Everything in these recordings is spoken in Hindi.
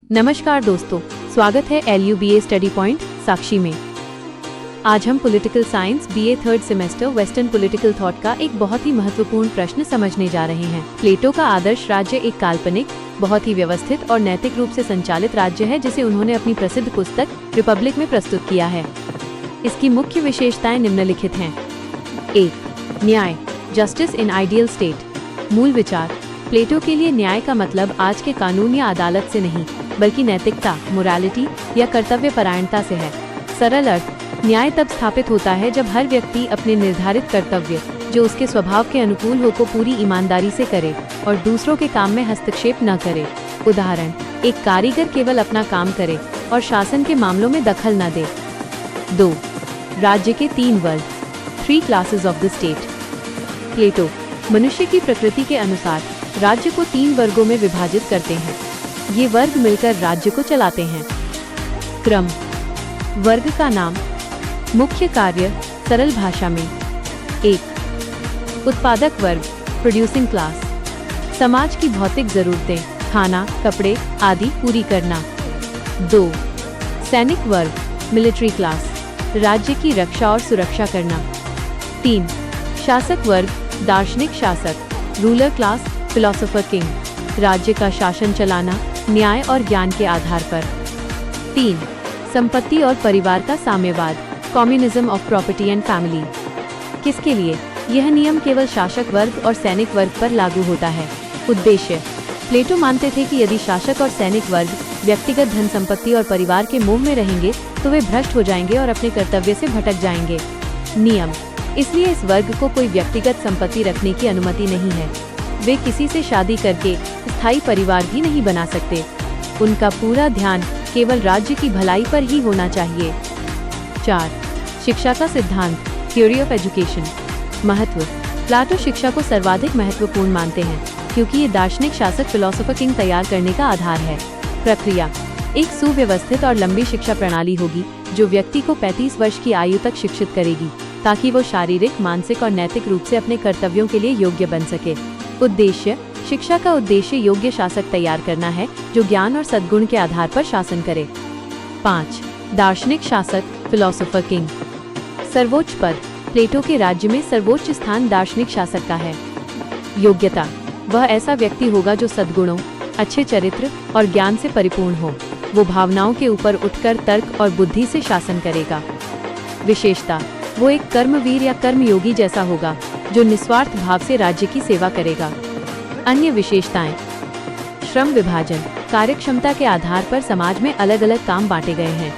नमस्कार दोस्तों, स्वागत है LUBA स्टडी पॉइंट साक्षी में। आज हम political science BA third semester western political thought का एक बहुत ही महत्वपूर्ण प्रश्न समझने जा रहे हैं। प्लेटो का आदर्श राज्य एक काल्पनिक, बहुत ही व्यवस्थित और नैतिक रूप से संचालित राज्य है जिसे उन्होंने अपनी प्रसिद्ध पुस्तक रिपब्लिक में प्रस्तुत किया है। इसकी मुख्य विशेषताएं निम्नलिखित हैं। 1. न्याय, जस्टिस इन आइडियल स्टेट। मूल विचार, प्लेटो के लिए न्याय का मतलब आज के कानून या अदालत से नहीं, बल्कि नैतिकता, मोरालिटी या कर्तव्य परायणता से है। सरल अर्थ, न्याय तब स्थापित होता है जब हर व्यक्ति अपने निर्धारित कर्तव्य, जो उसके स्वभाव के अनुकूल हो, को पूरी ईमानदारी से करे और दूसरों के काम में हस्तक्षेप न करे। उदाहरण, एक कारीगर केवल अपना काम करे और शासन के मामलों में दखल न दे। 2. राज्य के 3 वर्ग, 3 क्लासेस ऑफ द स्टेट। प्लेटो मनुष्य की प्रकृति के अनुसार राज्य को 3 वर्गों में विभाजित करते हैं। ये वर्ग मिलकर राज्य को चलाते हैं। क्रम, वर्ग का नाम, मुख्य कार्य, सरल भाषा में। 1. उत्पादक वर्ग, प्रोड्यूसिंग क्लास, समाज की भौतिक जरूरतें, खाना, कपड़े आदि पूरी करना। 2. सैनिक वर्ग, मिलिट्री क्लास, राज्य की रक्षा और सुरक्षा करना। 3. शासक वर्ग, दार्शनिक शासक, रूलर क्लास, फिलोसोफर किंग, राज्य का शासन चलाना न्याय और ज्ञान के आधार पर। 3. संपत्ति और परिवार का साम्यवाद, communism of property and family. किसके लिए? यह नियम केवल शासक वर्ग और सैनिक वर्ग पर लागू होता है। उद्देश्य, प्लेटो मानते थे कि यदि शासक और सैनिक वर्ग व्यक्तिगत धन संपत्ति और परिवार के मोह में रहेंगे तो वे भ्रष्ट हो जाएंगे और अपने कर्तव्य से भटक जाएंगे। नियम, इसलिए इस वर्ग को कोई व्यक्तिगत संपत्ति रखने की अनुमति नहीं है। वे किसी से शादी करके स्थायी परिवार भी नहीं बना सकते। उनका पूरा ध्यान केवल राज्य की भलाई पर ही होना चाहिए। 4. शिक्षा का सिद्धांत, थ्योरी ऑफ एजुकेशन। महत्व, प्लेटो शिक्षा को सर्वाधिक महत्वपूर्ण मानते हैं क्योंकि ये दार्शनिक शासक फिलोसोफर किंग तैयार करने का आधार है। प्रक्रिया, एक सुव्यवस्थित और लंबी शिक्षा प्रणाली होगी जो व्यक्ति को 35 वर्ष की आयु तक शिक्षित करेगी ताकि वो शारीरिक, मानसिक और नैतिक रूप से अपने कर्तव्यों के लिए योग्य बन सके। उद्देश्य, शिक्षा का उद्देश्य योग्य शासक तैयार करना है जो ज्ञान और सद्गुण के आधार पर शासन करे। 5. दार्शनिक शासक, फिलोसोफर किंग। सर्वोच्च पद, प्लेटो के राज्य में सर्वोच्च स्थान दार्शनिक शासक का है। योग्यता, वह ऐसा व्यक्ति होगा जो सद्गुणों, अच्छे चरित्र और ज्ञान से परिपूर्ण हो। वो भावनाओं के ऊपर उठकर तर्क और बुद्धि से शासन करेगा। विशेषता, वो एक कर्मवीर या कर्मयोगी जैसा होगा जो निस्वार्थ भाव से राज्य की सेवा करेगा। अन्य विशेषताएं, श्रम विभाजन, कार्यक्षमता के आधार पर समाज में अलग अलग काम बांटे गए हैं।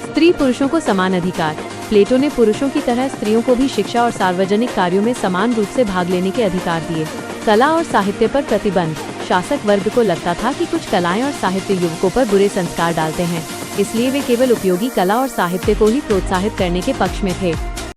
स्त्री पुरुषों को समान अधिकार, प्लेटो ने पुरुषों की तरह स्त्रियों को भी शिक्षा और सार्वजनिक कार्यों में समान रूप से भाग लेने के अधिकार दिए। कला और साहित्य पर प्रतिबंध, शासक वर्ग को लगता था कि कुछ कलाएं और साहित्य युवकों पर बुरे संस्कार डालते हैं, इसलिए वे केवल उपयोगी कला और साहित्य को ही प्रोत्साहित करने के पक्ष में थे।